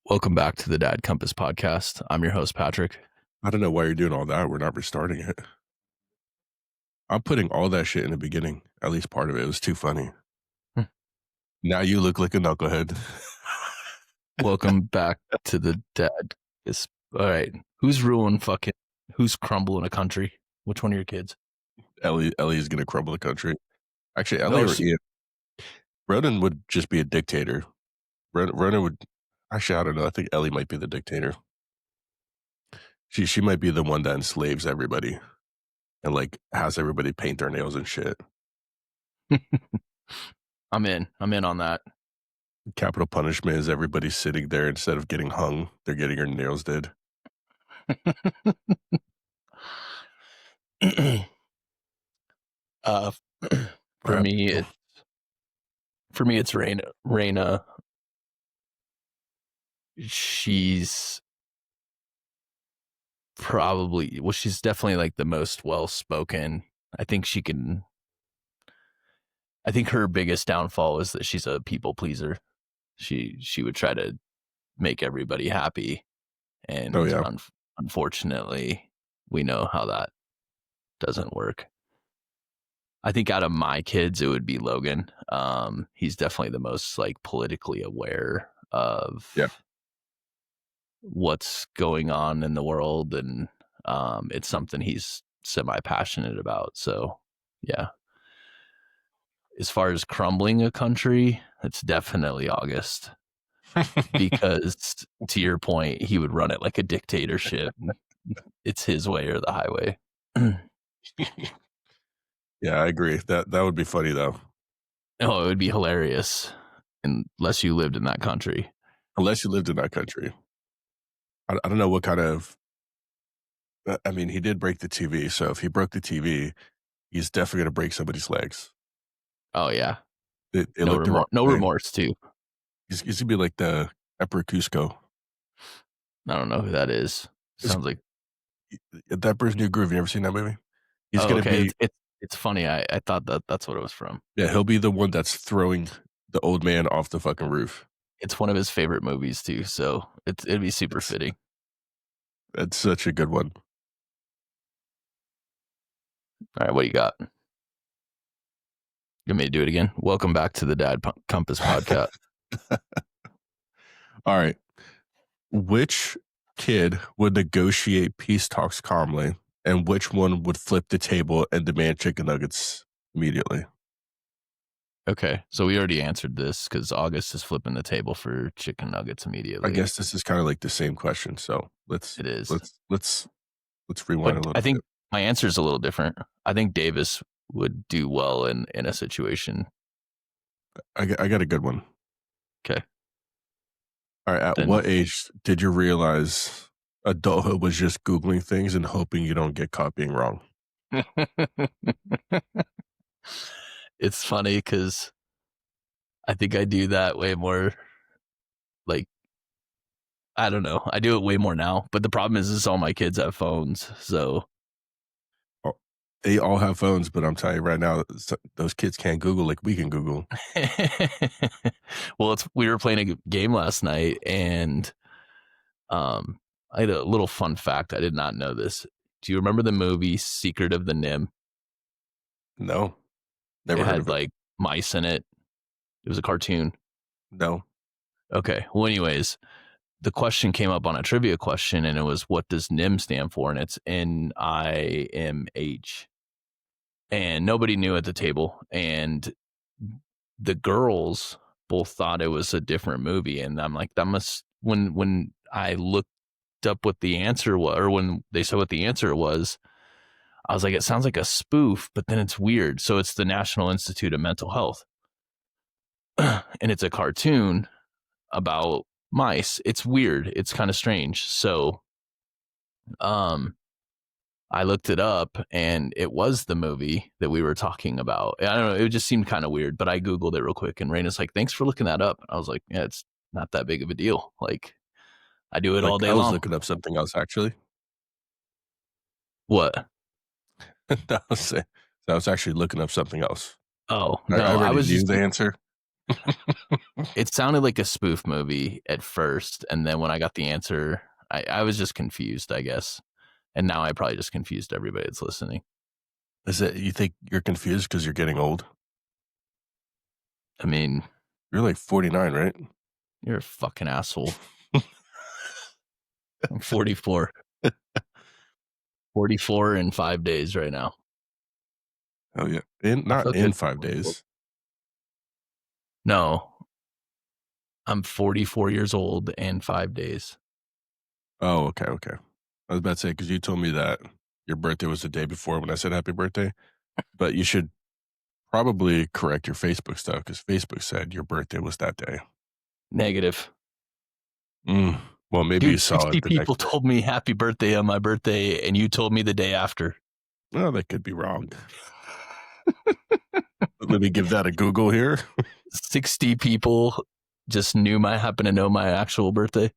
Welcome back to the Dad Compass podcast. I'm your host, Patrick. I don't know why you're doing all that. We're not restarting it. I'm putting all that shit in the beginning. At least part of it. It was too funny. Hmm. Now you look like a knucklehead. Welcome back to the Dad. All right. Who's crumbling a country? Which one of your kids? Ellie is going to crumble the country. Actually, Ellie or Ian. Ronan would just be a dictator. Ronan would, actually, I don't know. I think Ellie might be the dictator. She might be the one that enslaves everybody and like has everybody paint their nails and shit. I'm in on that. Capital punishment is everybody sitting there instead of getting hung, they're getting their nails did. For me, it's Raina. She's definitely like the most well-spoken. I think her biggest downfall is that she's a people pleaser. She would try to make everybody happy, and unfortunately, we know how that doesn't work. I think out of my kids, it would be Logan. He's definitely the most like politically aware of what's going on in the world, and it's something he's semi-passionate about. So, yeah. As far as crumbling a country, it's definitely August. Because, to your point, he would run it like a dictatorship. It's his way or the highway. Yeah, I agree. That would be funny, though. Oh, it would be hilarious. Unless you lived in that country. I don't know what kind of... I mean, he did break the TV, so if he broke the TV, he's definitely going to break somebody's legs. Oh, yeah. No remorse, too. He's going to be like the Emperor Cusco. I don't know who that is. Sounds like... The Emperor's New Groove. You ever seen that movie? He's going to be... It's funny. I thought that's what it was from. Yeah, he'll be the one that's throwing the old man off the fucking roof. It's one of his favorite movies, too, so it'd be super fitting. That's such a good one. All right, what do you got? You want me to do it again? Welcome back to the Dad Compass podcast. All right. Which kid would negotiate peace talks calmly, and which one would flip the table and demand chicken nuggets immediately? Okay, so we already answered this because August is flipping the table for chicken nuggets immediately. I guess this is kind of like the same question, so let's rewind a little. I think my answer is a little different. I think Davis would do well in a situation. I got a good one. Okay. All right. At what age did you realize adulthood was just Googling things and hoping you don't get caught being wrong? It's funny because I think I do that way more. Like, I don't know. I do it way more now. But the problem is all my kids have phones. So they all have phones, but I'm telling you right now, those kids can't Google like we can Google. Well, we were playing a game last night, and I had a little fun fact. I did not know this. Do you remember the movie Secret of the Nim? No, never heard of it. It had like mice in it. It was a cartoon. No. Okay. Well, anyways, the question came up on a trivia question, and it was, what does NIM stand for? And it's NIMH. And nobody knew at the table. And the girls both thought it was a different movie. And I'm like, that must... When I looked up what the answer was, or when they said what the answer was, I was like, it sounds like a spoof, but then it's weird. So it's the National Institute of Mental Health. And it's a cartoon about mice. It's weird. It's kind of strange. So I looked it up, and it was the movie that we were talking about. I don't know. It just seemed kind of weird, but I Googled it real quick, and Raina's like, thanks for looking that up. I was like, yeah, it's not that big of a deal. Like, I do it all day long. I was looking up something else, actually. What? I was actually looking up something else. Oh, no, I already knew the answer. It sounded like a spoof movie at first, and then when I got the answer, I was just confused, I guess. And now I probably just confused everybody that's listening. Is it you think you're confused because you're getting old? I mean, You're like 49, right? you're a fucking asshole. I'm 44. 44 in 5 days right now. Oh, yeah. I Not feel in good. 5 days. No, I'm 44 years old and 5 days. Oh, okay, okay. I was about to say, because you told me that your birthday was the day before when I said happy birthday, but you should probably correct your Facebook stuff because Facebook said your birthday was that day. Negative. Mm. Well, maybe you Dude, saw 60 it the people next day. told me happy birthday on my birthday, and you told me the day after. Well, that could be wrong. Let me give that a Google here. 60 people just happen to know my actual birthday.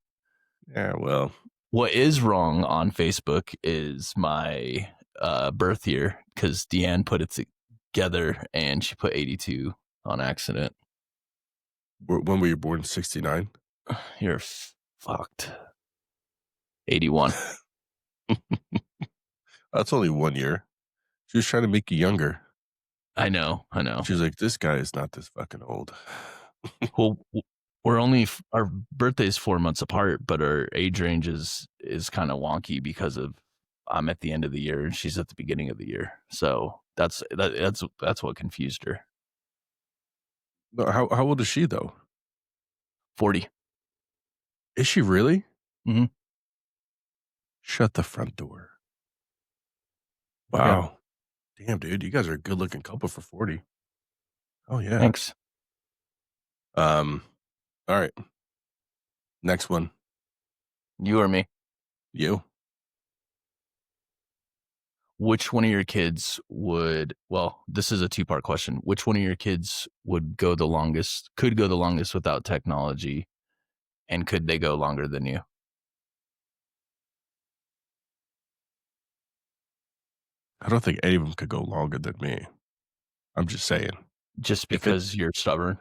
Yeah, well, What is wrong on Facebook is my birth year, because Deanne put it together and she put 82 on accident. when were you born? 69? You're fucked. 81. That's only 1 year. She was trying to make you younger. I know. She's like, this guy is not this fucking old. Well, we're only our birthday's 4 months apart, but our age range is kind of wonky because of I'm at the end of the year and she's at the beginning of the year. So that's what confused her. No, how old is she though? 40. Is she really? Mm-hmm. Shut the front door. Okay. Wow. Damn, dude, you guys are a good looking couple for 40. Oh yeah. Thanks. All right. Next one. You or me? You. Which one of your kids would, well, this is a 2-part question. Which one of your kids could go the longest without technology, and could they go longer than you? I don't think any of them could go longer than me. I'm just saying. Just If it because you're stubborn?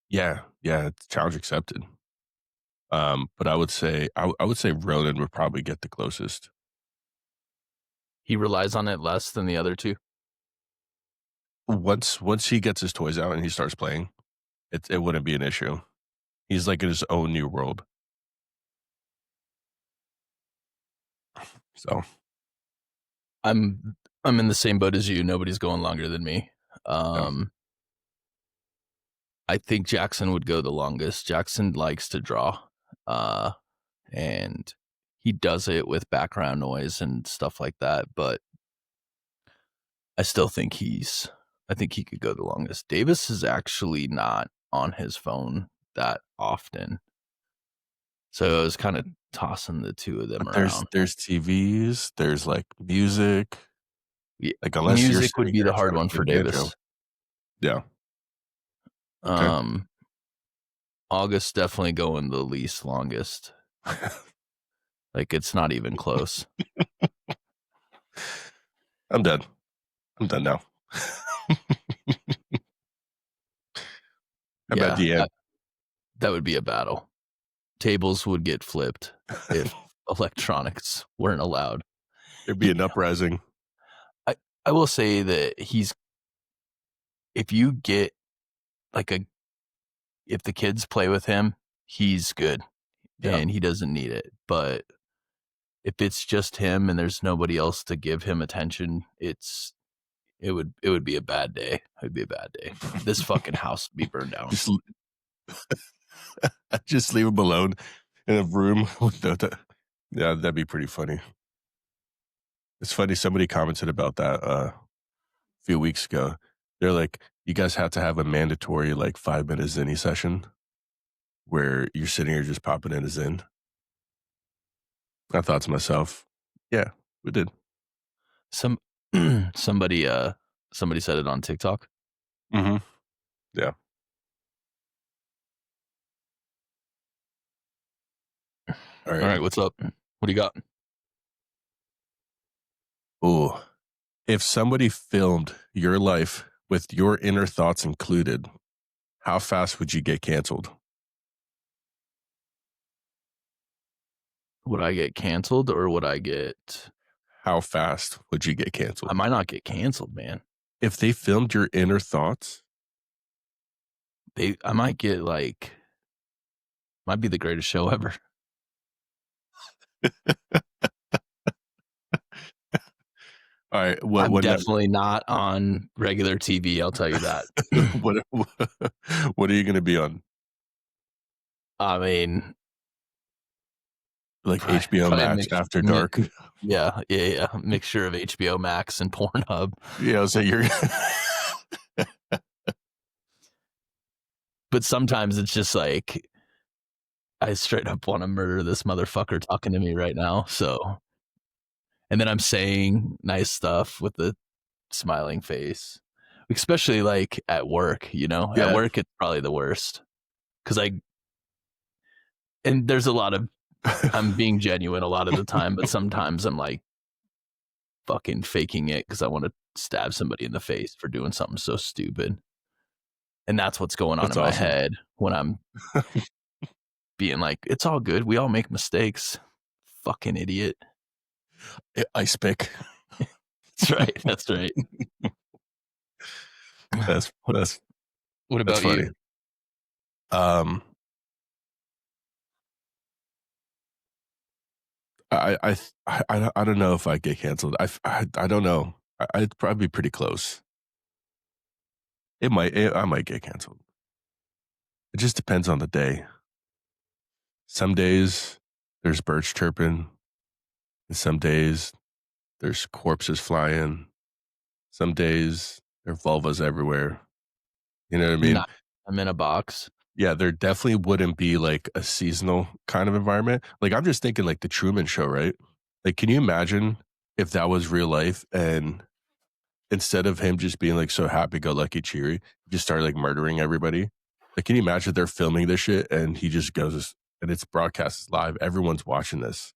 Yeah, it's challenge accepted. But I would say Ronan would probably get the closest. He relies on it less than the other two? Once he gets his toys out and he starts playing, it wouldn't be an issue. He's like in his own new world. So I'm in the same boat as you. Nobody's going longer than me. yeah. I think Jackson would go the longest. Jackson likes to draw, and he does it with background noise and stuff like that. But I still think I think he could go the longest. Davis is actually not on his phone that often, so I was kind of tossing the two of them But around. there's TVs, there's like music. Yeah, Like unless you're music would sitting be here the hard trying to one play for banjo. Davis. Yeah. Okay. August definitely going the least longest. Like, it's not even close. I'm done. I'm done now. How about Yeah, Deanne? that would be a battle. Tables would get flipped if electronics weren't allowed. There'd be an uprising. I will say that if you get like if the kids play with him, he's good Yeah. and he doesn't need it. But if it's just him and there's nobody else to give him attention, it would be a bad day. It'd be a bad day. This fucking house would be burned down. Just leave him alone in a room with yeah, that'd be pretty funny. It's funny, somebody commented about that a few weeks ago. They're like, you guys have to have a mandatory like 5-minute Zenny session where you're sitting here just popping in a Zen. I thought to myself, yeah, we did. Some somebody said it on TikTok. Mm-hmm. Yeah. All All right. right, what's up? What do you got? Ooh. If somebody filmed your life with your inner thoughts included, How fast would you get canceled? Would I get canceled or would I get? How fast would you get I canceled? might not get canceled, man. If they filmed your inner thoughts, I might get like, might be the greatest show ever. all right, I'm what definitely not on regular TV. I'll tell you that. what what are you going to be on? I mean, Like probably, HBO probably a Max mix, after dark? yeah, mixture of HBO Max and Pornhub. Yeah, so you're But sometimes it's just like I straight up want to murder this motherfucker talking to me right now. So, and then I'm saying nice stuff with the smiling face, especially like at work. At yeah. work it's probably the worst because and there's a lot of I'm being genuine a lot of the time, but sometimes I'm like fucking faking it because I want to stab somebody in the face for doing something so stupid. And that's what's going on That's in my awesome. head when I'm being like, it's all good. We all make mistakes. Fucking idiot. Ice pick. That's right. That's right. That's What, that's what that's about funny. you? Um, I don't know if I get canceled. I don't know. I'd probably be pretty close. I might get canceled. It just depends on the day. Some days there's birds chirping, and some days there's corpses flying. Some days there are vulvas everywhere. You know what I mean? Not I'm in a box. Yeah, there definitely wouldn't be like a seasonal kind of environment. Like I'm just thinking like the Truman Show, right? Like, can you imagine if that was real life and instead of him just being like so happy go lucky cheery, he just started like murdering everybody? Like, can you imagine they're filming this shit and he just goes and it's broadcast live? Everyone's watching this.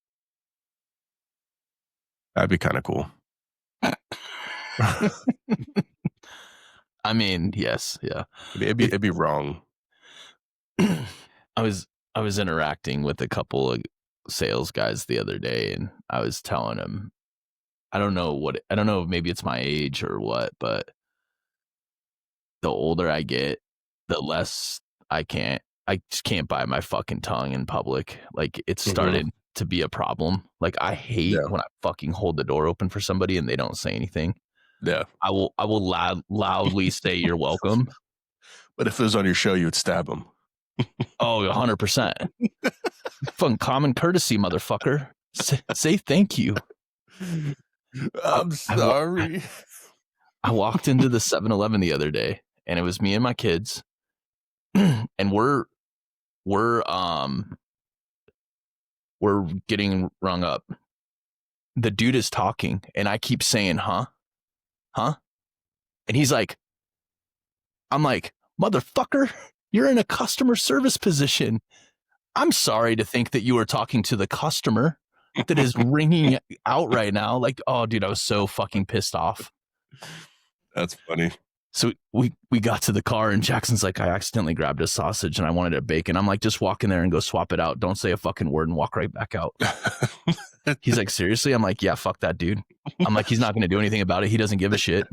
That'd be kind of cool. I I mean, yes, yeah. mean, It, it'd be wrong. I was interacting with a couple of sales guys the other day, and I was telling them, I don't know, maybe it's my age or what, but the older I get, the less I just can't bite my fucking tongue in public. Like it's Hmm. started to be a problem. Like I hate Yeah, when I fucking hold the door open for somebody and they don't say anything. yeah. I will loudly say you're welcome. But if it was on your show, you would stab him. Oh, 100%. Fucking common courtesy, motherfucker. Say thank you. I, I'm I, wa- sorry. I walked into the 7-Eleven the other day and it was me and my kids and we're we're getting rung up. The dude is talking and I keep saying, huh? Huh? And I'm like, motherfucker, you're in a customer service position. I'm sorry to think that you are talking to the customer that is ringing out right now. Like, oh, dude, I was so fucking pissed off. That's funny. So we got to the car and Jackson's like, I accidentally grabbed a sausage and I wanted a bacon. I'm like, just walk in there and go swap it out. Don't say a fucking word and walk right back out. He's like, seriously? I'm like, yeah, fuck that dude. I'm like, he's not going to do anything about it. He doesn't give a shit.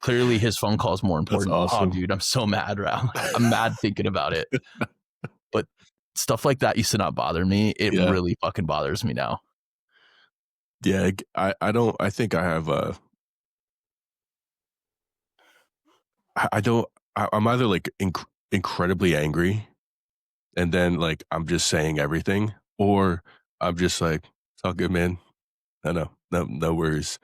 Clearly his phone call is more That's important. Oh, awesome. dude, I'm so mad. I'm mad thinking about it. But stuff like that used to not bother me. It Yeah. really fucking bothers me now. Yeah. I don't, I think I have, I don't, I'm either like incredibly angry and then like I'm just saying everything, or I'm just like, it's all good, man. No worries.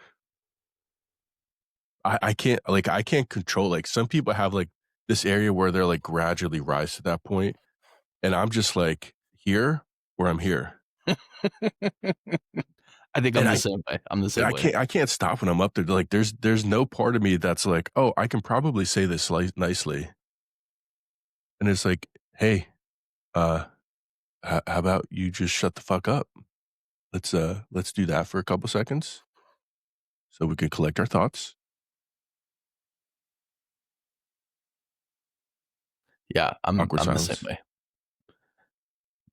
I can't control, like some people have like this area where they're like gradually rise to that point. And I'm just like here where I'm here. I think I'm And the same way. I'm the same way. I can't stop when I'm up there. Like there's no part of me that's like, oh, I can probably say this nicely. And it's like, hey, uh, how about you just shut the fuck up? Let's do that for a couple seconds so we can collect our thoughts. Yeah, I'm Awkward the same silence. way.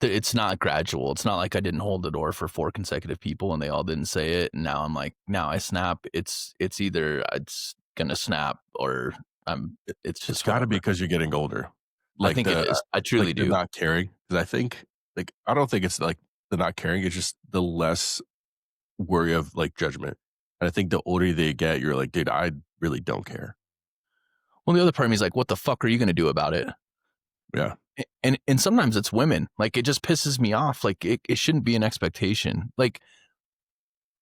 It's not gradual. It's not like I didn't hold the door for 4 consecutive people and they all didn't say it, and now I'm like, now I snap. It's either it's gonna snap or it's It's just gotta be whatever. because you're getting older. I Like think it is. I truly the do. not caring. Because I think like I don't think it's like the not caring, it's just the less worry of like judgment. And I think the older they get, you're like, dude, I really don't care. Well, the other part of me is like, what the fuck are you gonna do about it? Yeah. And sometimes it's women. Like, it just pisses me off. Like, it shouldn't be an expectation. Like,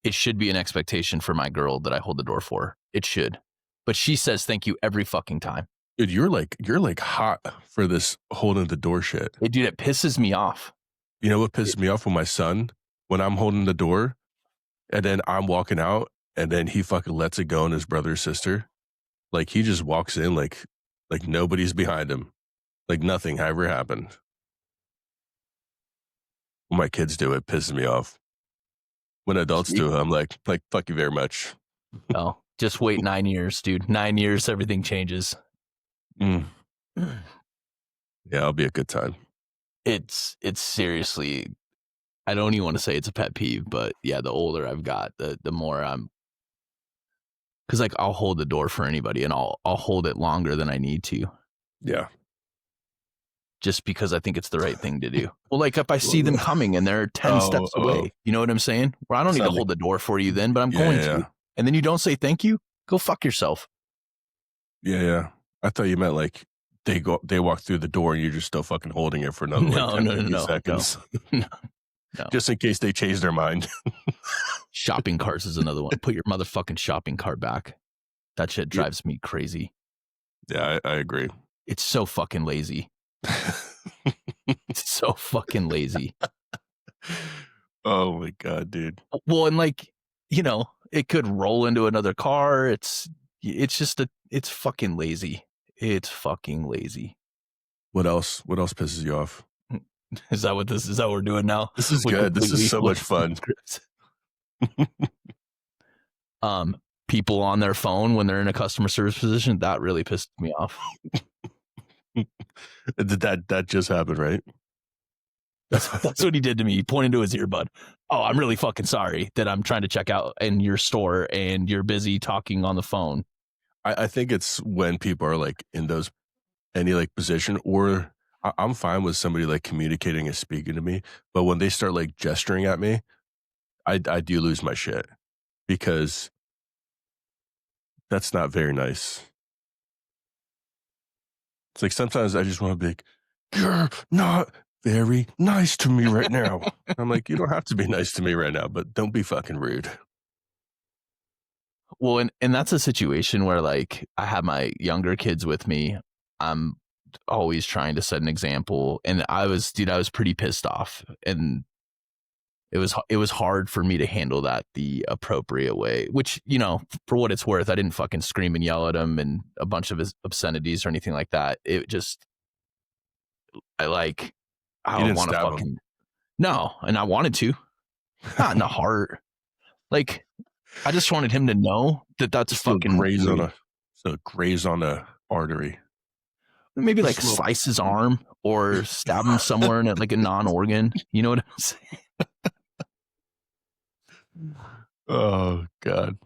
it should be an expectation for my girl that I hold the door for. It should. But she says thank you every fucking time. Dude, you're like hot for this holding the door shit. Hey, dude, it pisses me off. You know what pisses me off with my son? When I'm holding the door and then I'm walking out and then he fucking lets it go on his brother or sister. Like he just walks in like nobody's behind him. Like nothing ever happened. When my kids do it, pisses me off. When adults See? do it, I'm like, fuck you very much. Oh, just wait 9 years, dude. 9 years, everything changes. Mm. Yeah, it'll be a good time. It's seriously, I don't even want to say it's a pet peeve, but yeah, the older I've got, the more I'm, because like I'll hold the door for anybody and I'll hold it longer than I need to, Yeah. just because I think it's the right thing to do. Well, like if I see them coming and they're 10 Oh, steps away, you know what I'm saying? Well, I don't need to sound like hold the door for you then, but I'm yeah, going yeah, to. And then you don't say thank you, go fuck yourself. yeah, yeah. I thought you meant like they walk through the door and you're just still fucking holding it for another like 10, 15 seconds. No. Just in case they change their mind. Shopping carts is another one. Put your motherfucking shopping cart back. That shit drives me crazy. Yeah, I agree. It's so fucking lazy. It's so fucking lazy. Oh my god, dude. Well, and like, you know, it could roll into another car. It's it's fucking lazy. It's fucking lazy. What else? What else pisses you off? Is that what we're doing now? This is We good. This is completely so much fun. scripts. People on their phone when they're in a customer service position, that really pissed me off. That just happened, right? That's what he did to me. He pointed to his earbud. Oh, I'm really fucking sorry that I'm trying to check out in your store and you're busy talking on the phone. I think it's when people are like in those any like position, or I'm fine with somebody like communicating and speaking to me, but when they start like gesturing at me, I do lose my shit because that's not very nice. It's like sometimes I just want to be like, you're not very nice to me right now. I'm like, you don't have to be nice to me right now, but don't be fucking rude. Well, and that's a situation where like I have my younger kids with me. I'm always trying to set an example, and I was pretty pissed off, and it was hard for me to handle that the appropriate way. Which, you know, for what it's worth, I didn't fucking scream and yell at him and a bunch of his obscenities or anything like that. It just I like I You don't didn't want to stab him. fucking no, and I wanted to, not in the heart. Like I just wanted him to know that that's Just a fucking graze on rude. graze on a artery. Maybe like Just a little- slice his arm or stab him somewhere in it, like a non-organ. You know what I'm saying? Oh god.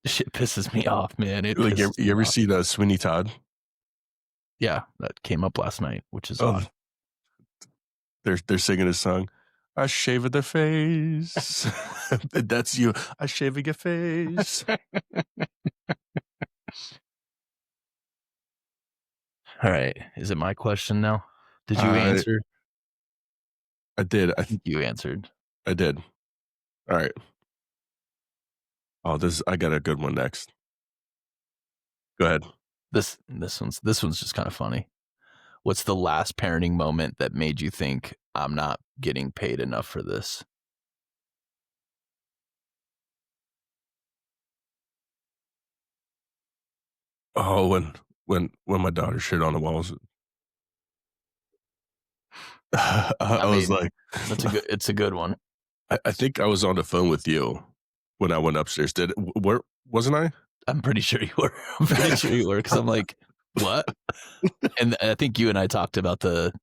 Shit pisses me off, man. It Like pisses you me ever off. see the Sweeney Todd? Yeah, that came up last night, which is Oh, odd. they're singing a song. I shave the face. That's you. I shave your face. All right, is it my question now? Did you I answer? I did. I think you answered. I did. All right. Oh, I got a good one next. Go ahead. This one's just kind of funny. What's the last parenting moment that made you think I'm not getting paid enough for this? Oh, when my daughter shit on the walls. I I was mean, like, it's a good one. I think I was on the phone with you when I went upstairs. Where wasn't I? I'm pretty sure you were. I'm pretty sure you were, because I'm like, What? And I think you and I talked about the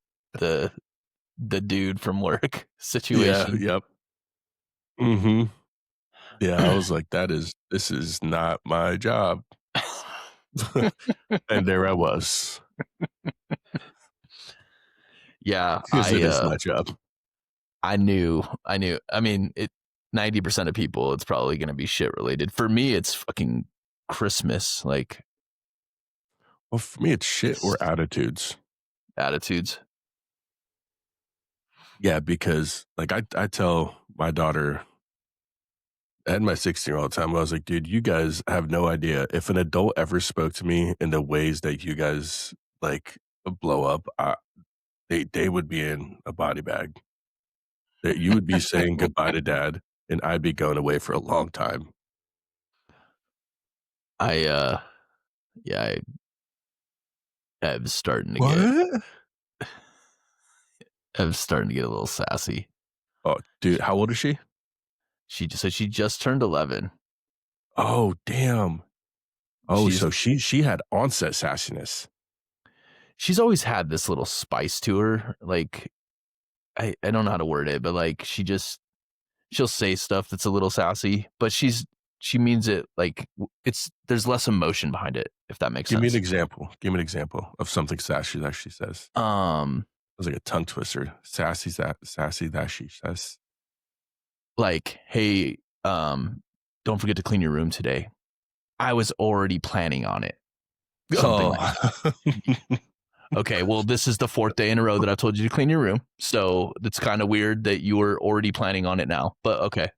the dude from work Yeah, situation. yep. Mhm. Yeah, I was like, this is not my job." And there I was, Yeah, because it is my job. I knew. I mean, 90% of people, it's probably gonna be shit related. For me, it's fucking Christmas, like, Well, for me, it's shit or attitudes. attitudes. Yeah, because, like, I tell my daughter and my 16-year-old time, I was like, "Dude, you guys have no idea. If an adult ever spoke to me in the ways that you guys, like, blow up, they would be in a body bag. That you would be saying goodbye to dad, and I'd be going away for a long time." I, yeah, I was starting to get "What?" I was starting to get a little sassy. Oh, dude, how old is she? She just said she just turned 11. Oh, damn. Oh, She's so she had onset sassiness. she's always had this little spice to her, like, I don't know how to word it, but, like, she'll say stuff that's a little sassy, but she means it like it's there's less emotion behind it, if that makes Give me an sense. example. Give me an example of something sassy that she says. Um, It was like a tongue twister. Sassy that she says. like, hey, don't forget to clean your room today. I was already planning on it. Something like that. Oh. Okay, well, this is the fourth day in a row that I've told you to clean your room, so it's kind of weird that you were already planning on it now. But okay.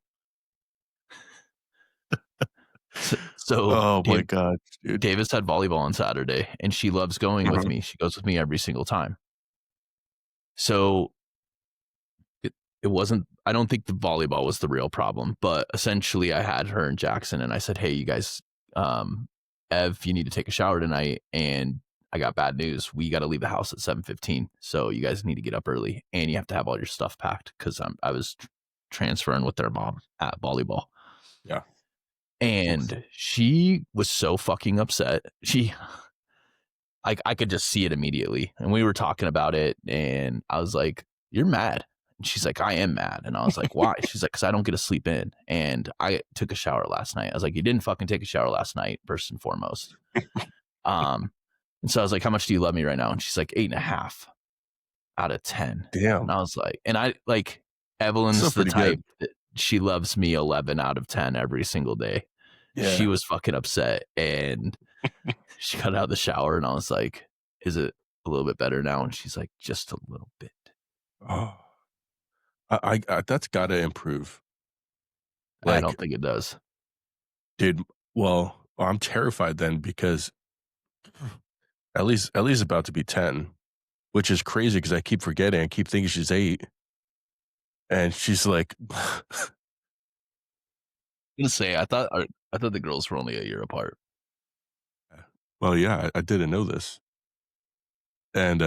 So Oh my god, dude. Davis had volleyball on Saturday, and she loves going with Mhm. me. She goes with me every single time. So it it wasn't I don't think the volleyball was the real problem, but essentially I had her and Jackson and I said, "Hey, you guys, um, Ev, you need to take a shower tonight." And I got bad news. We got to leave the house at 7:15. So you guys need to get up early and you have to have all your stuff packed cuz I was transferring with their mom at volleyball. Yeah. Oof. And she was so fucking upset. I could just see it immediately. And we were talking about it, and I was like, "You're mad." And she's like, "I am mad." And I was like, "Why?" She's like, "'Cause I don't get to sleep in." And I took a shower last night. I was like, "You didn't fucking take a shower last night, first and foremost." Um, and so I was like, "How much do you love me right now?" And she's like, 8.5 out of 10. And Damn. I was like, and I like Still Evelyn's the pretty type good. that she loves me 11 out of 10 every single day. She Yeah. was fucking upset and she got out of the shower and I was like, "Is it a little bit better now?" And she's like, "Just a little bit." Oh. I that's gotta improve. I Like, don't think it does. dude, well, I'm terrified then because Ellie's about to be 10, which is crazy because I keep forgetting. I keep thinking she's 8, and she's like I'm gonna say I thought the girls were only a year apart. well, yeah, I didn't know this. And,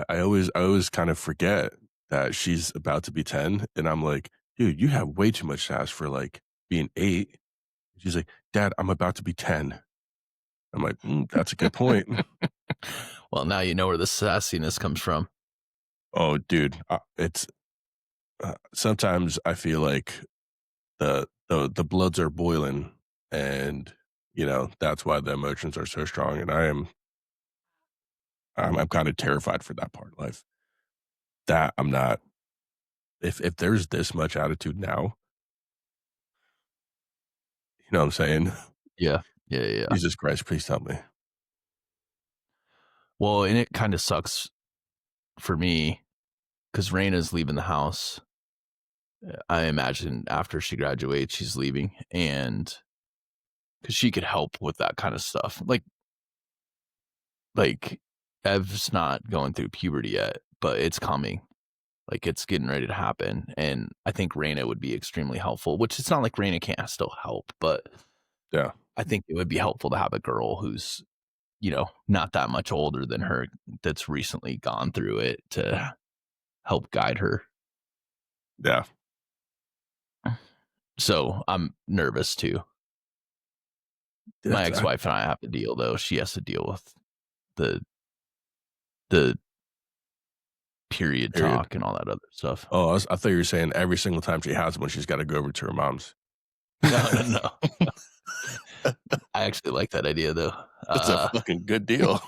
I always kind of forget that she's about to be 10, and I'm like, "Dude, you have way too much sass for, like, being 8." She's like, "Dad, I'm about to be 10." I'm like, that's a good point." Well, now you know where the sassiness comes from. Oh, dude, it's sometimes I feel like the bloods are boiling, and, that's why the emotions are so strong, and I'm kinda terrified for that part of life. That I'm not if there's this much attitude now, you know what I'm saying? Yeah. Yeah, yeah, yeah. Jesus Christ, please tell me. Well, and it kinda sucks for me because Raina's leaving the house. I imagine after she graduates, she's leaving, and because she could help with that kinda stuff. Like, Ev's not going through puberty yet, but it's coming. Like, it's getting ready to happen, and I think Raina would be extremely helpful, which it's not like Raina can't still help, but Yeah, I think it would be helpful to have a girl who's, not that much older than her that's recently gone through it to help guide her. yeah. So, I'm nervous too. My That's ex-wife and I have to deal, though. She has to deal with the the period period. talk and all that other stuff. Oh, I thought you were saying every single time she has one, she's gotta go over to her mom's. No, no, no. I actually like that idea, though. That's a Uh, fucking good deal.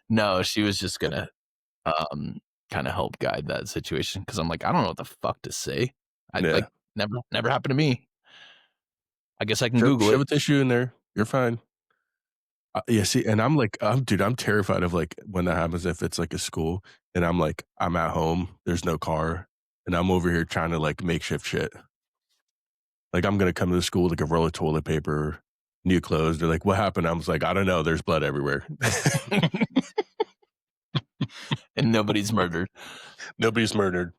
no, she was just gonna, um, kinda help guide that situation because 'cause I'm like, "I don't know what the fuck to say." I Yeah. like, never happened to me. I guess I can Shove Google shove it. a tissue in there. You're fine. Yeah, see, and I'm like, dude, I'm terrified of, like, when that happens if it's, like, a school, and I'm like, I'm at home, there's no car, and I'm over here trying to, like, makeshift shit. Like, I'm gonna come to the school with, like, a roll of toilet paper, new clothes. They're like, "What happened?" I was like, "I don't know, there's blood everywhere." And nobody's murdered. Nobody's murdered.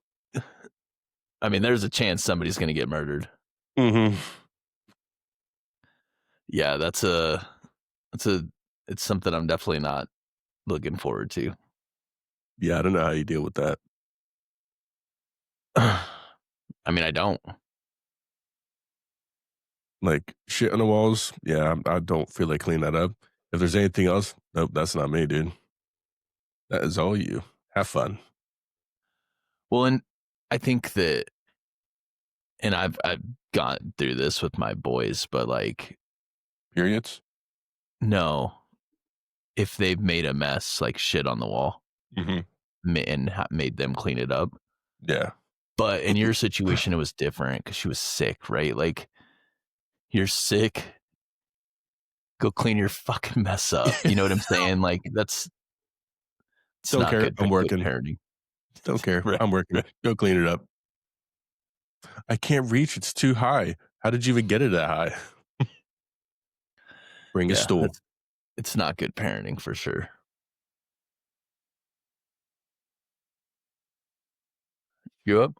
I mean, there's a chance somebody's gonna get murdered. Mhm. Yeah, that's a it's something I'm definitely not looking forward to. Yeah, I don't know how you deal with that. I mean, I don't. Like, shit on the walls, yeah, I don't feel like cleaning that up. If there's anything else, nope, that's not me, dude. That is all you. Have fun. Well, and I think that and I've gone through this with my boys, but, like, Periods? no, if they've made a mess, like shit on the wall, Mhm. and made them clean it up. Yeah. But in your situation, it was different because she was sick, right? Like, you're sick, go clean your fucking mess up. You know what I'm saying? Like, it's Don't not care, I'm good working. parenting. Don't care, Right, I'm working. right. Go clean it up. I can't reach, it's too high. How did you even get it that high? Bring a Yeah, stool. it's not good parenting for sure. You up?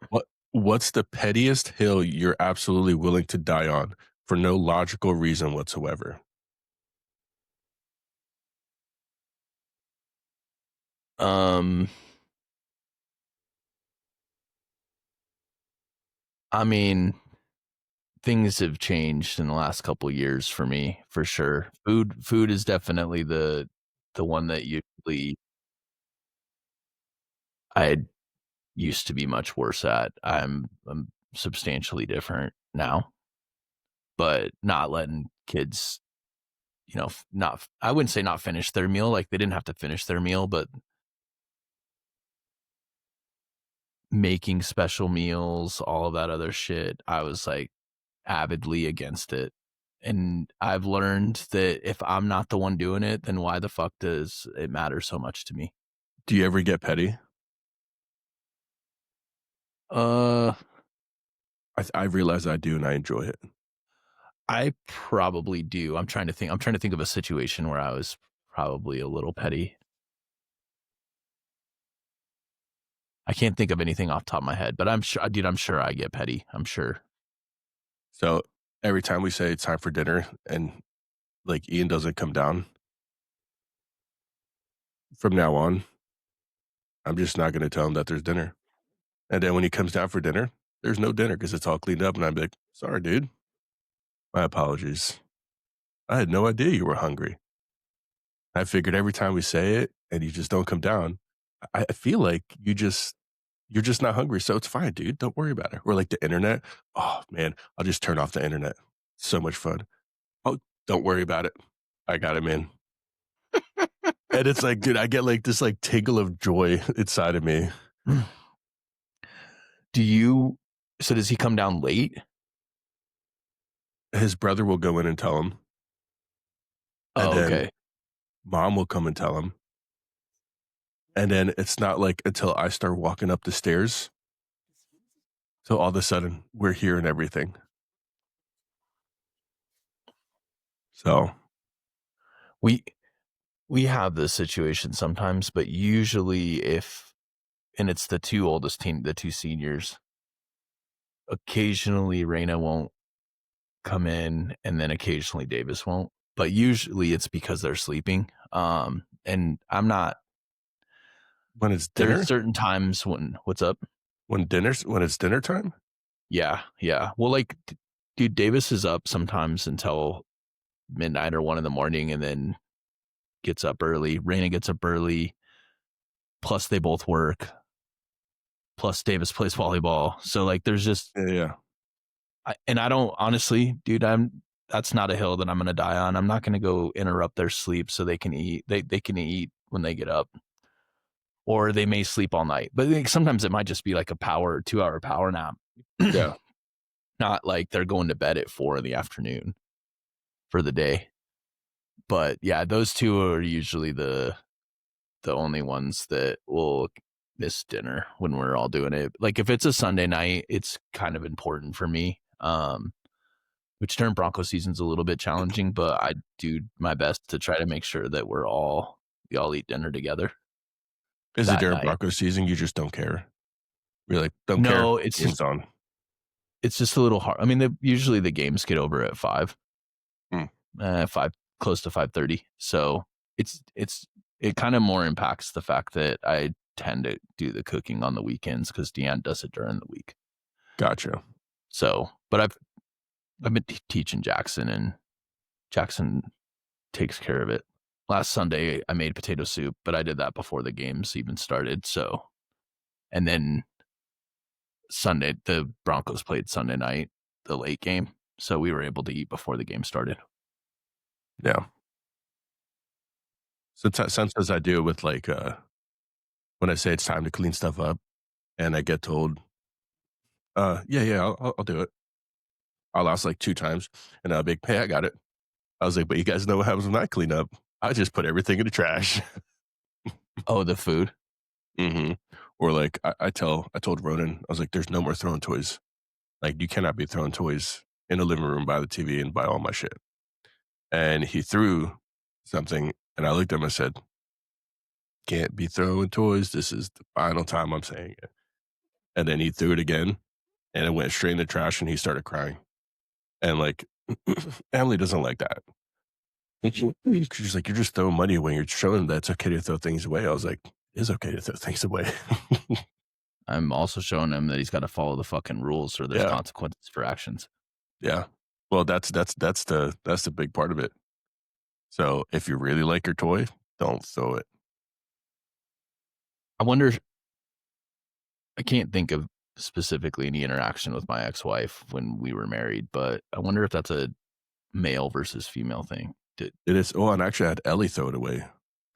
What's the pettiest hill you're absolutely willing to die on for no logical reason whatsoever? Um, I mean, things have changed in the last couple years for me, for sure. Food is definitely the one that usually I used to be much worse at. I'm substantially different now, but not letting kids, not I wouldn't say not finish their meal, like, they didn't have to finish their meal, but making special meals, all of that other shit, I was, like, avidly against it, and I've learned that if I'm not the one doing it, then why the fuck does it matter so much to me? Do you ever get petty? Uh, I realize I do and I enjoy it. I probably do. I'm trying to think of a situation where I was probably a little petty. I can't think of anything off the top of my head, but I'm sure dude, I'm sure I get petty. I'm sure. So every time we say it's time for dinner and like Ian doesn't come down, from now on, I'm just not going to tell him that there's dinner. And then when he comes down for dinner, there's no dinner because it's all cleaned up. And I'm like, sorry, dude. My apologies. I had no idea you were hungry. I figured every time we say it and you just don't come down, I feel like you're just not hungry. So it's fine, dude. Don't worry about it. Or like the internet. Oh man, I'll just turn off the internet. So much fun. Oh, don't worry about it. I got him in. And it's like, dude, I get like this like tingle of joy inside of me. Do you so does he come down late? His brother will go in and tell him. And Oh, then okay. mom will come and tell him. And then it's not like until I start walking up the stairs. So all of a sudden we're hearing everything. So We we have this situation sometimes, but usually if and it's the 2 seniors. Occasionally Raina won't come in and then occasionally Davis won't, but usually it's because they're sleeping. And I'm not when it's there's dinner, certain times when what's up? when it's dinner time, Yeah, yeah. Well, like Dude, Davis is up sometimes until midnight or 1 in the morning and then gets up early. Raina gets up early, plus they both work, plus Davis plays volleyball. So, like, there's just Yeah, yeah. I don't honestly, dude, that's not a hill that I'm gonna die on. I'm not gonna go interrupt their sleep so they can eat. They can eat when they get up, or they may sleep all night. But like, sometimes it might just be like a 2-hour power nap. Yeah. Not like they're going to bed at 4 in the afternoon for the day. But yeah, those two are usually the only ones that will miss dinner when we're all doing it. Like if it's a Sunday night, it's kind of important for me. Which during Bronco season's a little bit challenging, but I do my best to try to make sure that we all eat dinner together Is it that during night. Broncos season? You just don't care. You're like, don't care. No, Game's on. it's just a little hard. I mean, usually the games get over at 5, Hmm. 5 close to 5:30. So it kind of more impacts the fact that I tend to do the cooking on the weekends because Deanne does it during the week. Gotcha. So, but I've been teaching Jackson, and Jackson takes care of it. Last Sunday, I made potato soup, but I did that before the games even started. So, and then Sunday, the Broncos played Sunday night, the late game. So we were able to eat before the game started. Yeah. So sometimes I do it with like, when I say it's time to clean stuff up and I get told, yeah, I'll do it. I'll ask like 2 times and I'll be like, hey, I got it. I was like, but you guys know what happens when I clean up? I just put everything in the trash. Oh, the food. Hmm. Or like I told Ronan, I was like, there's no more throwing toys. Like you cannot be throwing toys in the living room by the TV and by all my shit. And he threw something and I looked at him and said, can't be throwing toys. This is the final time I'm saying it. And then he threw it again and it went straight in the trash and he started crying. And like, Emily doesn't like that. She's like, you're just throwing money away. You're showing that it's okay to throw things away. I was like, it is okay to throw things away. I'm also showing him that he's got to follow the fucking rules or there's Yeah. consequences for actions. Yeah. Well, that's the big part of it. So if you really like your toy, don't throw it. I wonder, I can't think of specifically any interaction with my ex-wife when we were married, but I wonder if that's a male versus female thing. It is. Oh, and actually, I had Ellie throw it away.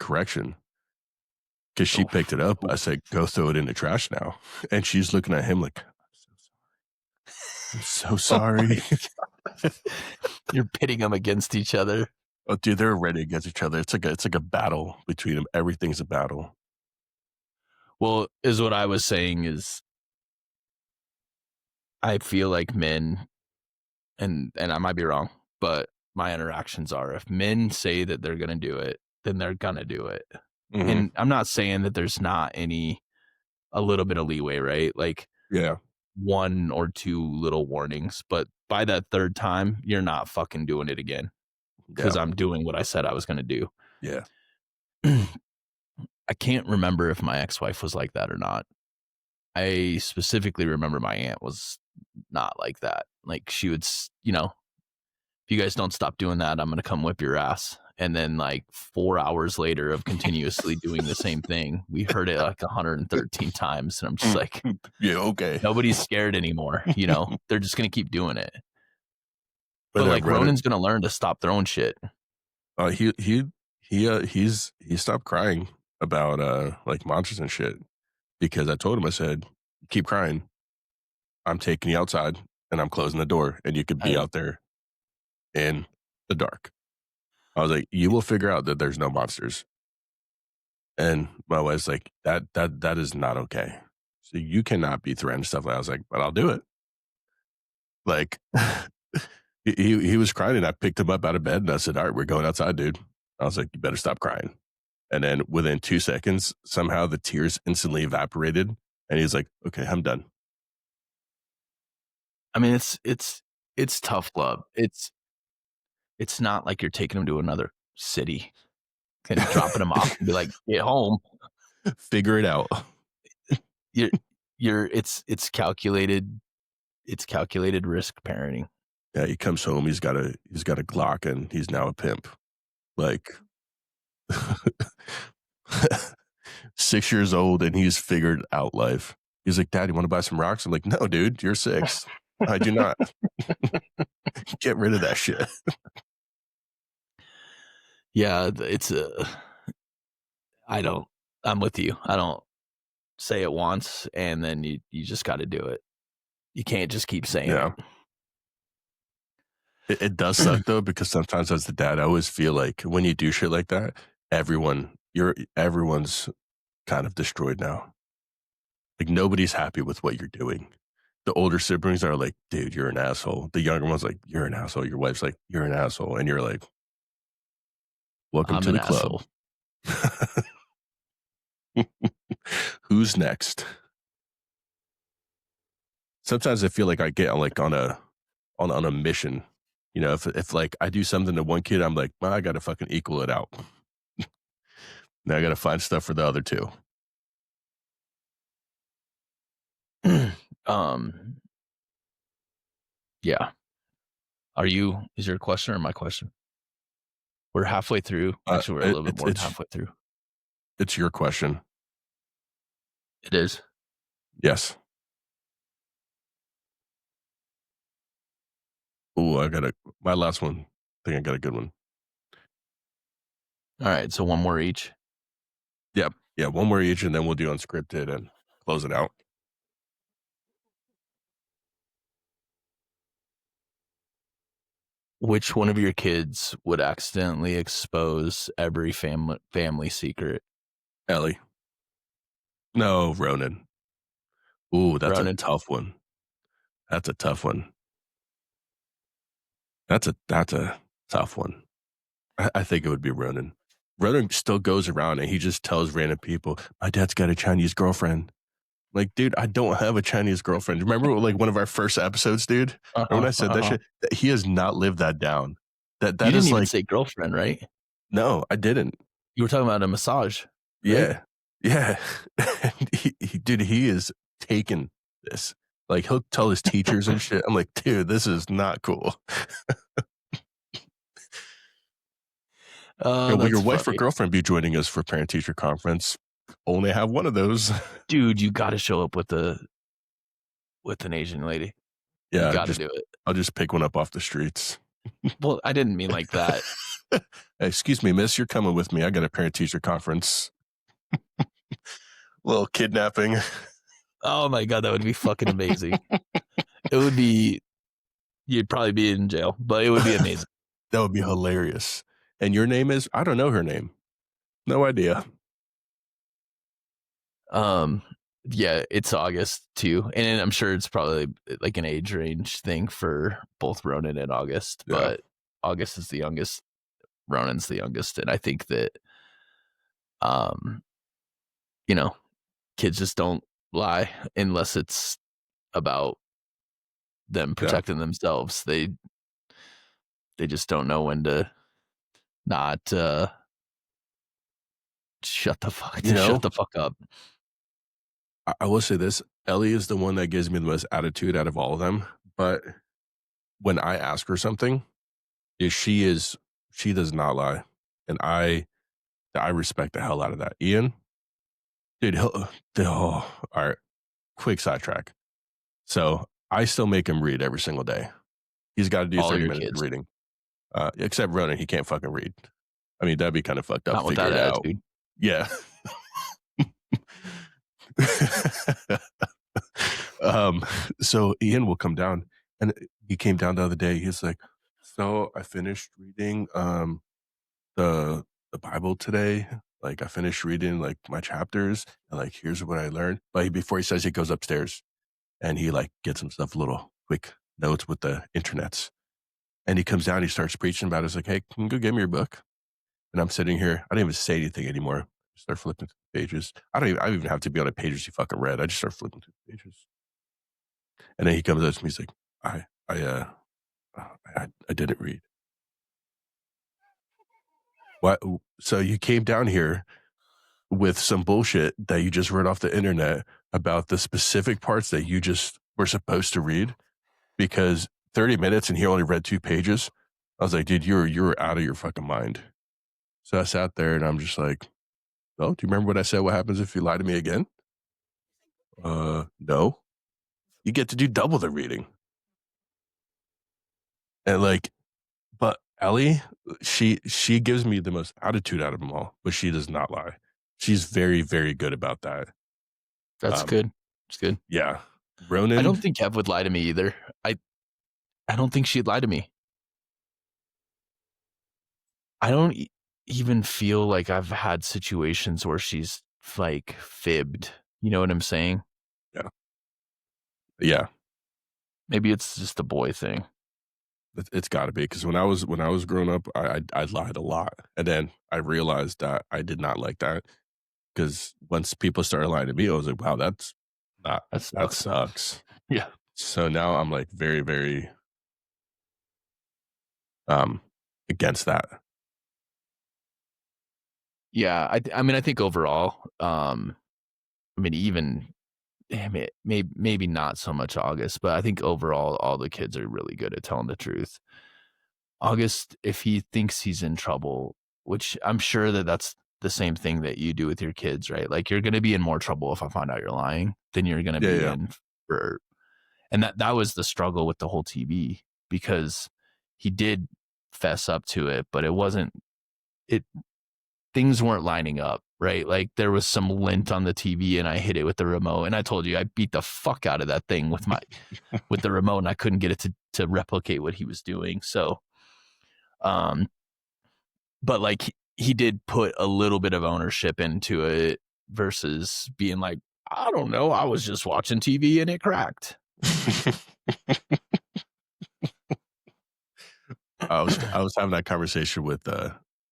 Correction, because she Oh, picked it up. I said, "Go throw it in the trash now," and she's looking at him like, "I'm so sorry." you're pitting them against each other. Oh, dude, they're ready against each other. It's like a battle between them. Everything's a battle. Well, is what I was saying is I feel like men, and I might be wrong, but my interactions are if men say that they're going to do it, then they're going to do it. Hmm. And I'm not saying that there's not a little bit of leeway, right? Like Yeah, 1 or 2 little warnings, but by that 3rd time, you're not fucking doing it again yeah, because I'm doing what I said I was going to do. yeah. I can't remember if my ex-wife was like that or not. I specifically remember my aunt was not like that. Like she would, if you guys don't stop doing that, I'm going to come whip your ass. And then like 4 hours later of continuously doing the same thing, we heard it like 113 times. And I'm just like, Yeah, okay. nobody's scared anymore. They're just going to keep doing it. But But like Ronan, Ronan's going to learn to stop throwing shit. he stopped crying about like monsters and shit because I told him I said, keep crying. I'm taking you outside and I'm closing the door and you could be I, out there in the dark. I was like, you will figure out that there's no monsters. And my wife's like, that is not okay. So you cannot be threatening stuff. Like I was like, but I'll do it. Like he was crying and I picked him up out of bed and I said, all right, we're going outside, dude. I was like, you better stop crying. And then within 2 seconds, somehow the tears instantly evaporated. And he's like, okay, I'm done. mean, it's tough love. It's not like you're taking them to another city and dropping them off and be like, get home. Figure it out. You're it's calculated risk parenting. Yeah, he comes home, he's got a Glock, and he's now a pimp. Like 6 years old, and he's figured out life. He's like, "Dad, you wanna buy some rocks?" I'm like, "No, dude, you're 6. I do not. Get rid of that shit." Yeah, it's I don't. I'm with you. I don't say it once and then you just got to do it. You can't just keep saying Yeah. It does suck, though, because sometimes as the dad, I always feel like when you do shit like that, everyone's kind of destroyed now. Like, nobody's happy with what you're doing. The older siblings are like, "Dude, you're an asshole." The younger one's like, "You're an asshole." Your wife's like, "You're an asshole." And you're like, "Welcome I'm to an the club." asshole. Who's next? Sometimes I feel like I get like on a mission. You know, if like I do something to one kid, I'm like, well, I gotta fucking equal it out. Now I gotta find stuff for the other two. um yeah. Is your question or my question? We're halfway through. Actually, we're a little bit more than It's halfway through. it's your question. It is. Yes. Oh, I got my last one. I think I got a good one. All right, so one more each. Yep. Yeah, one more each, and then we'll do unscripted and close it out. Which one of your kids would accidentally expose every family secret? Ellie. No, Ronan. Ooh, that's a Ronan. tough one. That's a tough one. That's a tough one. I think it would be Ronan. Ronan still goes around and he just tells random people, "My dad's got a Chinese girlfriend." Like, dude, I don't have a Chinese girlfriend. Remember, like one of our first episodes, dude? Remember when Uh-huh, I said that uh-huh. shit? He has not lived that down. You That didn't is even like, say girlfriend, right? no, I didn't. You were talking about a massage, right? Yeah, yeah. And dude, he is taking this. Like, he'll tell his teachers and shit. I'm like, dude, this is not cool. Oh, Yeah, will your that's wife or funny. girlfriend be joining us for parent teacher conference? Only have one of those. Dude, you gotta show up with an Asian lady. You Yeah, gotta do it. I'll just pick one up off the streets. Well, I didn't mean like that. Excuse me, miss, you're coming with me. I got a parent teacher conference. Little kidnapping. Oh my god, that would be fucking amazing. It would be you'd probably be in jail, but it would be amazing. That would be hilarious. And your name is? I don't know her name. No idea. Um, yeah, it's August too, and I'm sure it's probably like an age range thing for both Ronan and August, Yeah. but August is the youngest, Ronan's the youngest, and I think that, um, you know, kids just don't lie unless it's about them Yeah. protecting themselves. They just don't know when to not You shut know, the fuck up. I will say this. Ellie is the one that gives me the most attitude out of all of them. But when I ask her something, she does not lie. And I respect the hell out of that. Ian, dude, all right, quick sidetrack. So I still make him read every single day. He's got to do All 30 your minutes of kids, reading. Except Ronan, he can't fucking read. I mean, that'd be kind of fucked up. not with Figure that it out. attitude. Yeah. um, so Ian will come down, and he came down the other day. He's like, "So I finished reading the Bible today. Like I finished reading like my chapters, and like here's what I learned." But before he says, he goes upstairs and he like gets himself a little quick notes with the internets. And he comes down, he starts preaching about it. He's like, "Hey, can you go get me your book?" And I'm sitting here. I don't even say anything anymore. I start flipping through the pages. I don't even have to be on the pages he fucking read. I just start flipping through the pages. And then he comes up to me. He's like, I didn't read. What? So you came down here with some bullshit that you just read off the internet about the specific parts that you just were supposed to read because 30 minutes and he only read 2 pages. I was like, dude, you're out of your fucking mind. So I sat there and I'm just like, oh, do you remember what I said? What happens if you lie to me again? No. You get to do double the reading. And like, but Ellie, she gives me the most attitude out of them all, but she does not lie. She's very, very good about that. That's Um, good. It's good. yeah. I Ronan, don't think Kev would lie to me either. I don't think she'd lie to me. I don't even feel like I've had situations where she's like fibbed. You know what I'm saying? yeah. Yeah. Maybe it's just a boy thing. It's got to be because when I was growing up, I lied a lot, and then I realized that I did not like that because once people started lying to me, I was like, wow, That that sucks. sucks. Yeah. So now I'm like very, very um against that. Yeah. I mean, I think overall, I mean, even damn it, maybe not so much August, but I think overall, all the kids are really good at telling the truth. August, if he thinks he's in trouble, which I'm sure that that's the same thing that you do with your kids, right? Like you're going to be in more trouble if I find out you're lying than you're going to Yeah, be yeah, in for, and that was the struggle with the whole TV because he did fess up to it, but it wasn't, it, things weren't lining up, right? Like there was some lint on the TV and I hit it with the remote. And I told you I beat the fuck out of that thing with the remote and I couldn't get it to replicate what he was doing. So, um, but like he did put a little bit of ownership into it versus being like, I don't know, I was just watching TV and it cracked. I was having that conversation with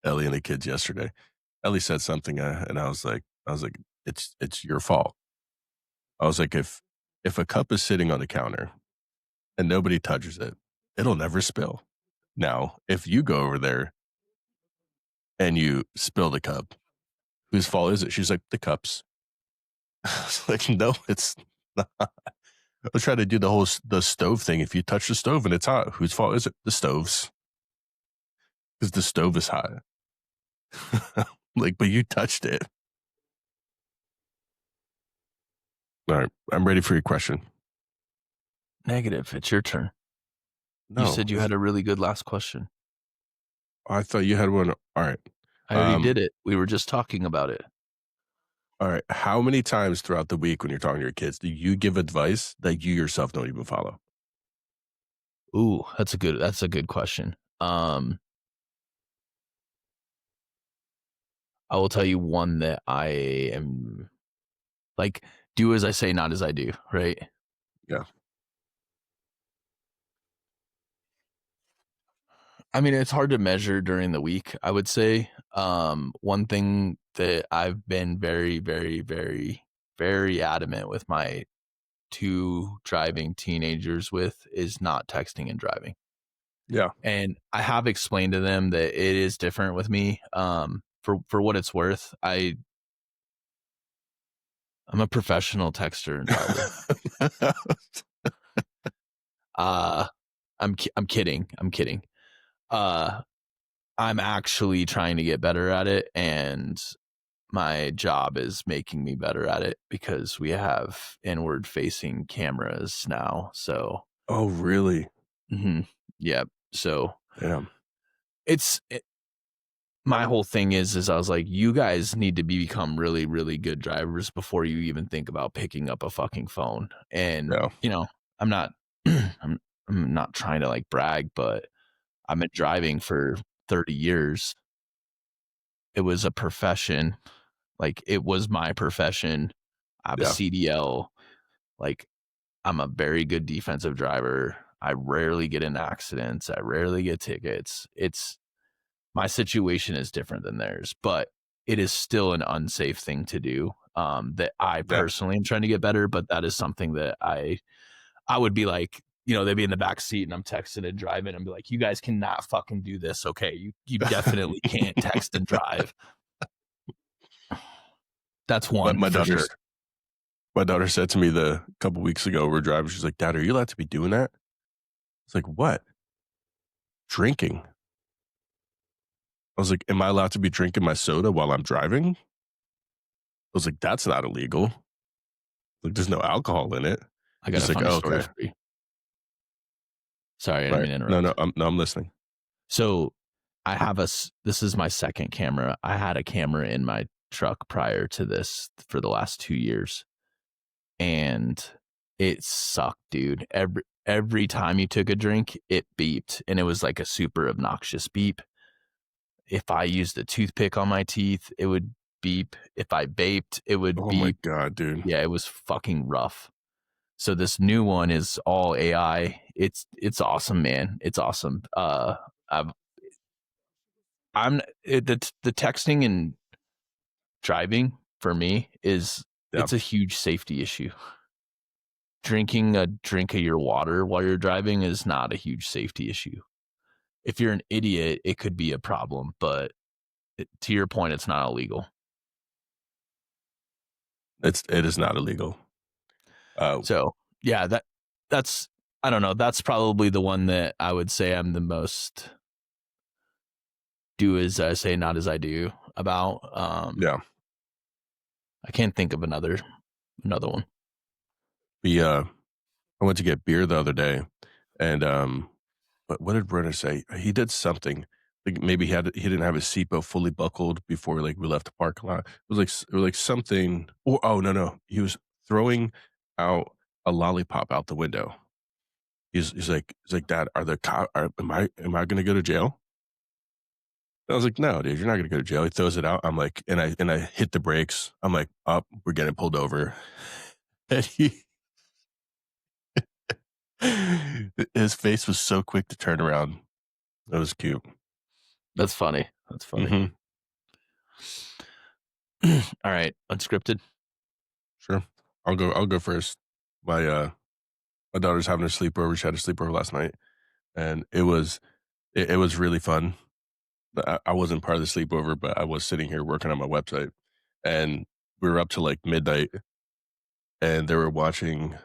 Ellie and the kids yesterday. Ellie said something, and I was like, it's your fault. I was like, if a cup is sitting on the counter and nobody touches it, it'll never spill. Now, if you go over there and you spill the cup, whose fault is it? She's like, the cups. I was like, no, it's not. I was trying to do the stove thing. If you touch the stove and it's hot, whose fault is it? The stove's, because the stove is hot. Like, but you touched it. All right, I'm ready for your question. Negative. It's your turn. You No, said you had a really good last question. I thought you had one. All right. I already did it. We were just talking about it. All right. How many times throughout the week when you're talking to your kids do you give advice that you yourself don't even follow? Ooh, that's a good question. I will tell you one that I am like, do as I say, not as I do, right? Yeah. I mean, it's hard to measure during the week, I would say. One thing that I've been very, very, very, very adamant with my two driving teenagers with is not texting and driving. Yeah. And I have explained to them that it is different with me. For what it's worth, I'm a professional texter and driver. I'm kidding. I'm kidding. I'm actually trying to get better at it, and my job is making me better at it because we have inward facing cameras now. So, Oh, really? yeah. So Damn. it's my whole thing is I was like, you guys need to become really, really good drivers before you even think about picking up a fucking phone. And Yeah. you know, I'm not, I'm not trying to like brag, but I've been driving for 30 years. It was a profession. Like it was my profession. I have a Yeah. CDL. Like I'm a very good defensive driver. I rarely get in accidents. I rarely get tickets. It's my situation is different than theirs, but it is still an unsafe thing to do. That I Yeah. personally am trying to get better, but that is something that I would be like, you know, they'd be in the back seat and I'm texting and driving and be like, you guys cannot fucking do this. Okay. You definitely can't text and drive. That's But one my for sure. daughter said to me the couple weeks ago, we're driving. She's like, Dad, are you allowed to be doing that? It's like, "What? Drinking?" I was like, "Am I allowed to be drinking my soda while I'm driving?" I was like, "That's not illegal. Like, there's no alcohol in it." I got a He's like, funny "Oh, story okay. for you. Sorry, I didn't Right. mean to No, interrupt. no, I'm listening." So I have this is my second camera. I had a camera in my truck prior to this for the last 2 years, and it sucked, dude. Every time you took a drink, it beeped, and it was like a super obnoxious beep. If I used a toothpick on my teeth, it would beep. If I vaped, it would Oh my beep. god, dude. Yeah, it was fucking rough. So this new one is all AI. It's awesome, man. It's awesome. I've, the texting and driving for me is Yeah. it's a huge safety issue. Drinking a drink of your water while you're driving is not a huge safety issue. If you're an idiot, it could be a problem, but to your point, it's not illegal. It is not illegal. Uh, So yeah, that's I don't know. That's probably the one that I would say I'm the most do as I say, not as I do about. yeah. I can't think of another one. We, I went to get beer the other day, and, what did Brenner say? He did something, like, maybe he didn't have his seatbelt fully buckled before, like, we left the parking lot. It was like something or oh, no, no. He was throwing out a lollipop out the window. He's like, "Dad, are the cop am I gonna go to jail?" I was like, "No, dude, you're not gonna go to jail." He throws it out. I'm like and I hit the brakes. I'm like, "Oh, we're getting pulled over." And his face was so quick to turn around. That was cute. That's funny. That's funny. Mhm. All right, unscripted. Sure. I'll go first. My daughter's having a sleepover. She had a sleepover last night, and it was really fun. I wasn't part of the sleepover, but I was sitting here working on my website, and we were up to, like, midnight, and they were watching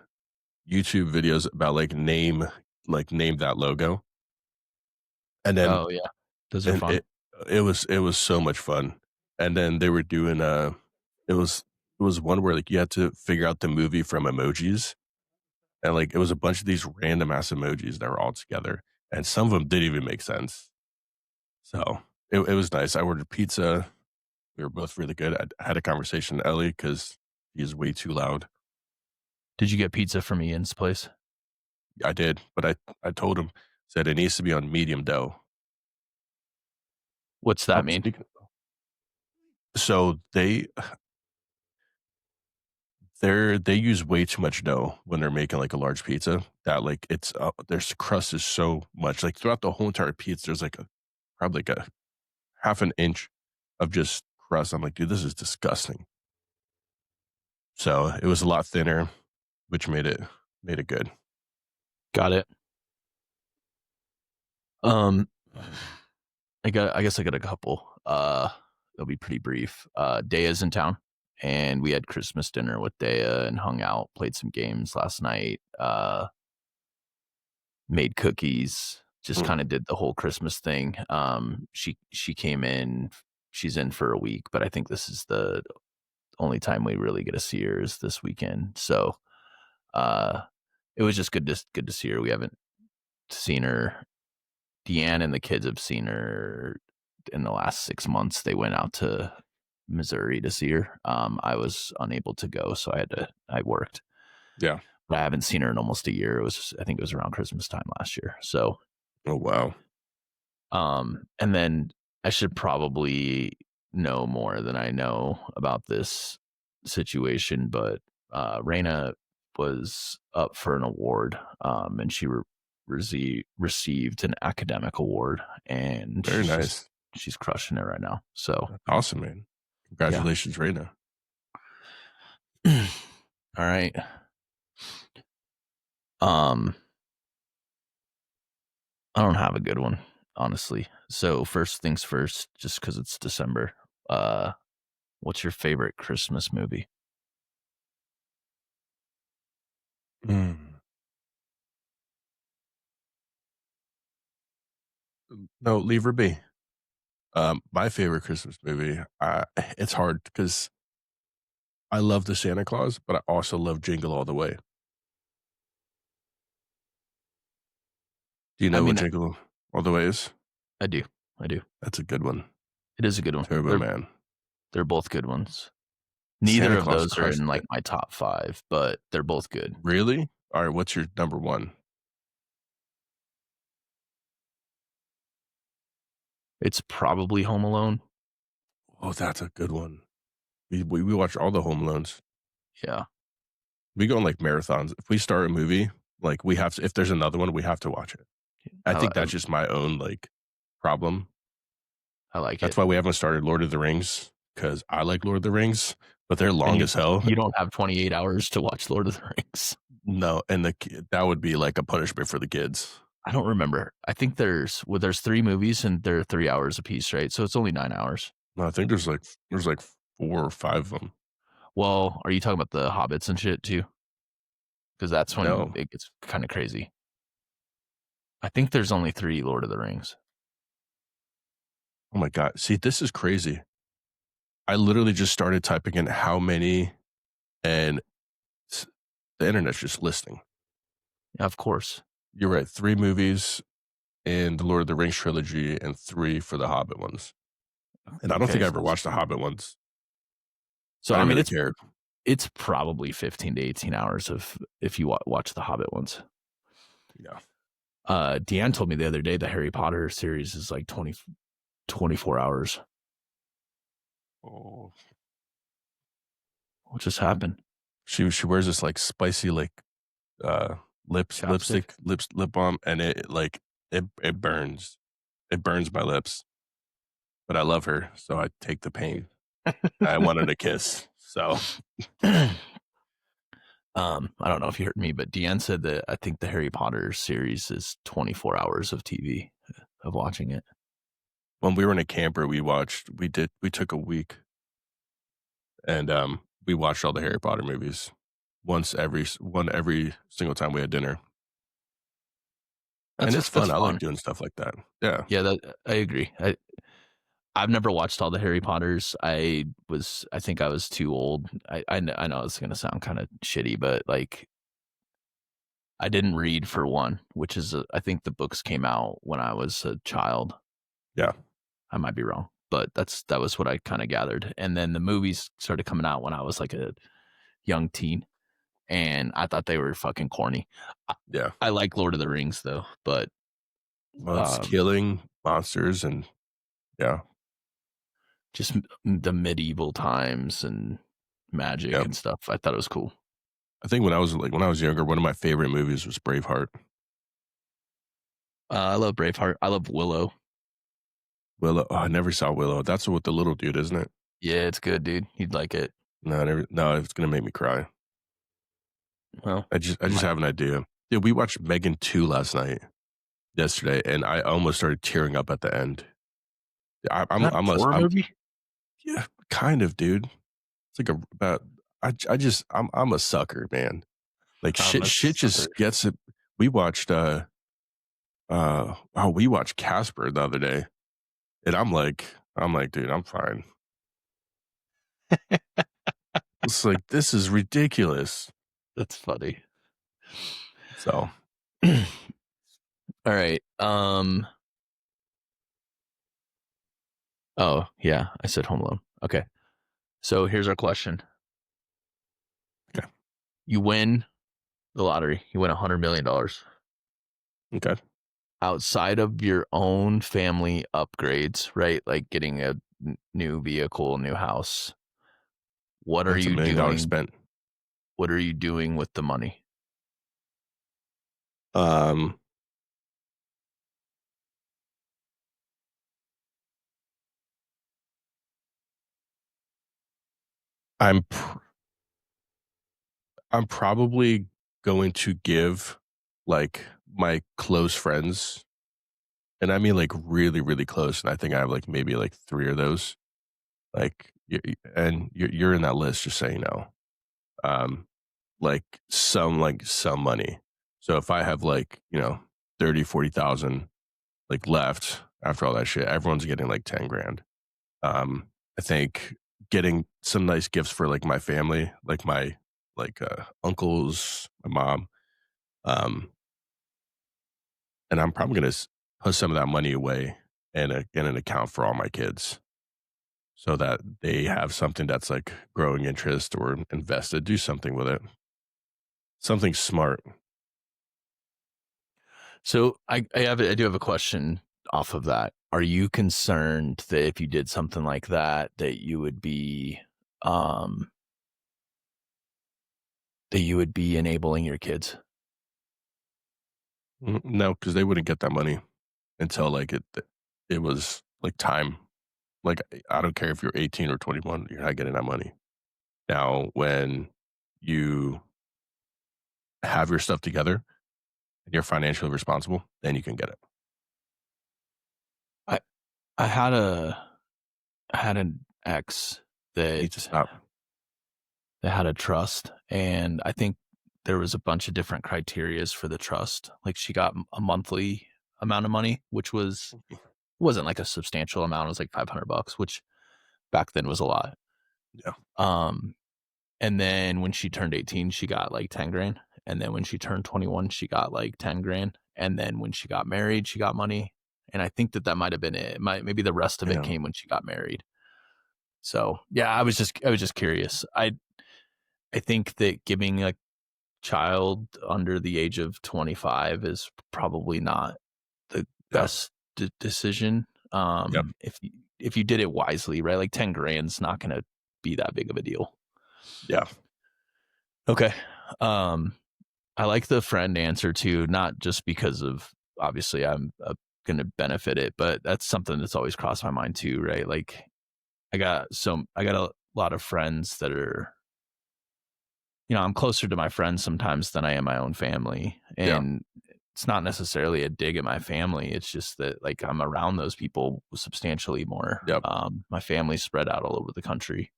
YouTube videos about, name that logo, and then Oh yeah, those are and fun. it was so much fun, and then they were doing, it was it was one where, like, you had to figure out the movie from emojis, and, like, it was a bunch of these random ass emojis that were all together, and some of them didn't even make sense. So, it was nice. I ordered pizza. We were both really good. I had a conversation with Ellie because he's way too loud. Did you get pizza from Ian's place? I did, but I told him, said it needs to be on medium dough. What's that mean? Speaking so they use way too much dough when they're making, like, a large pizza that, like, it's, their crust is so much, like, throughout the whole entire pizza, there's, like, probably, like, a half an inch of just crust. I'm like, "Dude, this is disgusting." So, it was a lot thinner, which made it good. Got it. Um, I guess I got a couple. They'll be pretty brief. Daya's in town, and we had Christmas dinner with Daya and hung out, played some games last night. Made cookies, just Mm, kind of did the whole Christmas thing. She came in. She's in for a week, but I think this is the only time we really get to see her is this weekend. So uh, it was just good to see her. We haven't seen her. Deanne and the kids have seen her in the last 6 months. They went out to Missouri to see her. I was unable to go, so I worked. yeah. But I haven't seen her in almost a year. I think it was around Christmas time last year. So Oh, wow. and then I should probably know more than I know about this situation, but Raina was up for an award, and she received an academic award, and Very nice. she's crushing it right now. So That's awesome, man. yeah. Congratulations, Reina. All right. Um, I don't have a good one, honestly. So first things first, just because it's December. Uh, what's your favorite Christmas movie? Mm. No, leave her be. My favorite Christmas movie, it's hard because I love the Santa Claus, but I also love Jingle All the Way. Do you I know what mean, Jingle All the Way is? I do. I do. That's a good one. It is a good one. Turbo Man. They're both good ones. Neither Santa of Claus those are in crushes like it. my top 5, but they're both good. Really? All right, what's your number one? It's probably Home Alone. Oh, that's a good one. We watch all the Home Alones. Yeah. We go on like marathons. If we start a movie, like we have to, if there's another one, we have to watch it. I I, think li- that's just my own like problem. I like That's it. why we haven't started Lord of the Rings because I like Lord of the Rings, but they're And long as hell. you don't have 28 hours to watch Lord of the Rings. No, and that would be like a punishment for the kids. I don't remember. I think there's 3 movies and they're 3 hours apiece, right? So it's only 9 hours. No, I think there's like 4 or 5 of them. Well, are you talking about the Hobbits and shit too? Because that's when No, it gets kind of crazy. I think there's only 3 Lord of the Rings. oh my god, see, this is crazy. I literally just started typing in how many, and s- the internet's just listing. Yeah, of course. You're right, 3 movies in the Lord of the Rings trilogy and 3 for the Hobbit ones. And I don't Okay. think I ever watched the Hobbit ones. So I I didn't mean, really care. it's probably 15 to 18 hours of if you watch the Hobbit ones. Yeah. Deanne told me the other day the Harry Potter series is like 24 hours. Oh. What just happened? She wears this like spicy like uh Chapstick? lip balm, and it like it burns. It burns my lips. But I love her, so I take the pain. I wanted a kiss. So I don't know if you heard me, but Deanne said that I think the Harry Potter series is 24 hours of TV of watching it. when we were in a camper, we took a week, and we watched all the Harry Potter movies one every single time we had dinner. And it's That's fun. I like fun. doing stuff like that. Yeah. Yeah, that I agree. I've never watched all the Harry Potters. I think I was too old. I know it's gonna sound kind of shitty, but like I didn't read for one, which is I think the books came out when I was a child. Yeah. I might be wrong, but that was what I kind of gathered. And then the movies started coming out when I was like a young teen, and I thought they were fucking corny. I, Yeah. I like Lord of the Rings though, but Well, it's um, killing monsters, and yeah. just the medieval times and magic Yeah. and stuff. I thought it was cool. I think when I was younger, one of my favorite movies was Braveheart. I love Braveheart. I love Willow. Willow. Oh, I never saw Willow. That's with the little dude, isn't it? Yeah, it's good, dude. You'd like it. No, I never. No, it's gonna make me cry. Well, I you just might. have an idea. Dude, we watched Megan 2 last night, yesterday, and I almost started tearing up at the end. Is that a horror I'm movie? yeah, kind of, dude. It's like a about. I just I'm a sucker, man. Like I'm a shit sucker. just gets it. We watched we watched Casper the other day, and I'm like, dude, I'm fine. It's like this is ridiculous. That's funny. So All right. Oh yeah, I said Home Alone. Okay. So here's our question. okay, You win the lottery. You win $100 million. okay, Outside of your own family upgrades, right? Like getting a new vehicle, new house. What are that's you $1 million doing? spent. What are you doing with the money? Um, I'm pr- I'm probably going to give like my close friends, and I mean like really really close, and I think I have like maybe like 3 of those. Like and you're in that list, just so you know. Um, like some money. So if I have like 30, 40,000, like left after all that shit, everyone's getting like 10 grand. I think getting some nice gifts for like my family, like my uncles, my mom, um, and I'm probably gonna put some of that money away in an account for all my kids so that they have something that's like growing interest or invested. Do something with it, something smart. So I do have a question off of that. Are you concerned that if you did something like that, um, that you would be enabling your kids? No, because they wouldn't get that money until like it was like time. Like I don't care if you're 18 or 21, you're not getting that money. Now, when you have your stuff together and you're financially responsible, then you can get it. I I had an ex Need to that stop. had a trust, and I think there was a bunch of different criterias for the trust. Like she got a monthly amount of money, which wasn't like a substantial amount. It was like $500, which back then was a lot. Yeah, Um, and then when she turned 18, she got like 10 grand. And then when she turned 21, she got like 10 grand. And then when she got married, she got money. And I think that might have been it. Maybe the rest of it yeah, came when she got married. So yeah, I was just curious. I think that giving a child under the age of 25 is probably not the yeah, best decision. yep, If you did it wisely, right? Like 10 grand's not going to be that big of a deal. yeah. Okay. Um, I like the friend answer too, not just because of obviously I'm going to benefit it, but that's something that's always crossed my mind too, right? Like I got a lot of friends that are, I'm closer to my friends sometimes than I am my own family. Yeah, And it's not necessarily a dig at my family. It's just that like I'm around those people substantially more. yep. My family's spread out all over the country,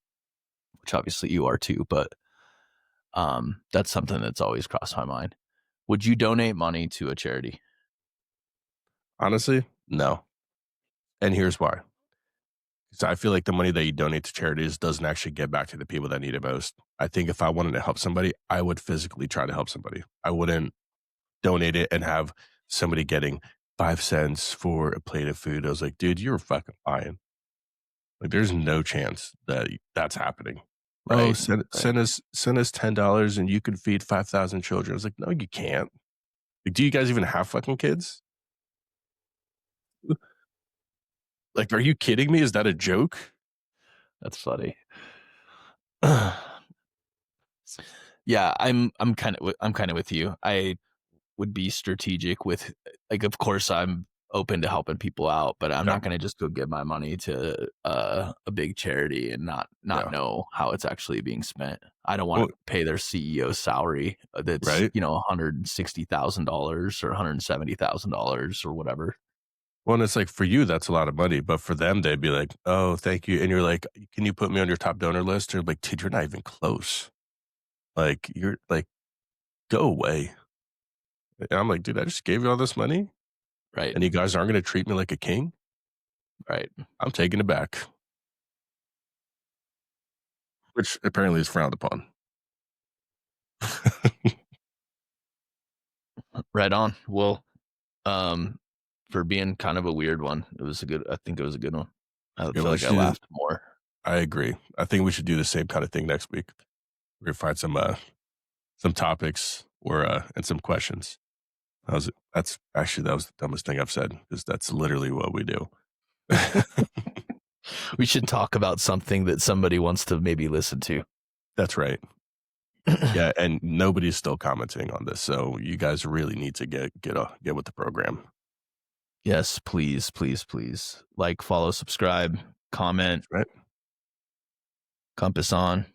which obviously you are too, but that's something that's always crossed my mind. Would you donate money to a charity? Honestly, no. And here's why. So I feel like the money that you donate to charities doesn't actually get back to the people that need it most. I think if I wanted to help somebody, I would physically try to help somebody. I wouldn't donate it and have somebody getting 5 cents for a plate of food. I was like, dude, you're fucking lying. Like, there's no chance that that's happening. Oh, Right. Right. send us $10 and you can feed 5,000 children. I was like, no, you can't. Like, do you guys even have fucking kids? Like, are you kidding me? Is that a joke? That's funny. Yeah, I'm kind of with you. I would be strategic with like of course I'm open to helping people out, but I'm Yeah, not going to just go give my money to a big charity and not yeah. know how it's actually being spent. I don't want Well, to pay their CEO salary that's, right. $160,000 or $170,000 or whatever. Well, and it's like for you, that's a lot of money, but for them, they'd be like, "Oh, thank you," and you're like, "Can you put me on your top donor list?" They're like, "Dude, you're not even close. Like, you're like, go away." And I'm like, "Dude, I just gave you all this money, Right. and you guys aren't going to treat me like a king. Right. I'm taking it back," which apparently is frowned upon. Right on. Well, um for being kind of a weird one, I think it was a good one. I Yeah, feel well, like I laughed more. I agree. I think we should do the same kind of thing next week. We're gonna find some topics or and some questions. That was the dumbest thing I've said because that's literally what we do. We should talk about something that somebody wants to maybe listen to. That's right. Yeah, and nobody's still commenting on this, so you guys really need to get with the program. Yes, please, please, please. Like, follow, subscribe, comment, That's right. Compass on.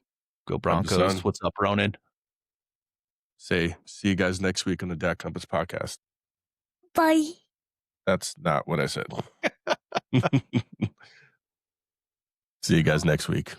Go Compass Broncos. on. What's up, Ronan? Say, see you guys next week on the Dad Compass podcast. Bye. That's not what I said. See you guys next week.